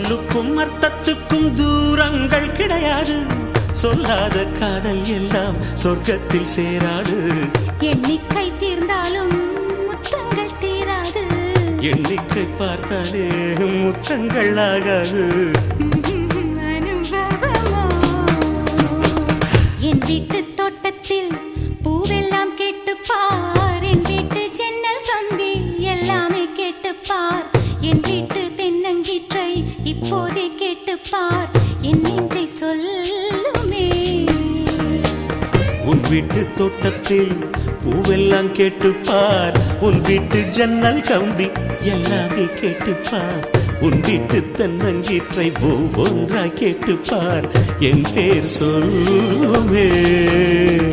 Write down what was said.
சொல்லுக்கும் அர்த்தத்துக்கும் தூரங்கள் கிடையாது. சொல்லாத காதல் எல்லாம் சொர்க்கத்தில் சேராது. எண்ணிக்கை தீர்ந்தாலும் முத்தங்கள் தீராது. எண்ணிக்கை பார்த்தாலே முத்தங்கள் ஆகாது. அனுபவமோ என் வீட்டு தோட்டத்தில் பூவெல்லாம் கேட்டுப்பார். என் வீட்டு ஜன்னல் கம்பி எல்லாமே கேட்டுப்பார். என் வீட்டு தென்னங்கீற்றை இப்போதே கேட்டுப்பார். என் நெஞ்சை சொல்லுமே. உன் வீட்டு தோட்டத்தில் பூவெல்லாம் கேட்டுப்பார். உன் வீட்டு ஜன்னல் கம்பி எல்லாமே கேட்டுப்பார். உன் வீட்டு தென்னங்கீற்றை ஒவ்வொன்றாய் கேட்டுப்பார். என் பேர் சொல்லுமே.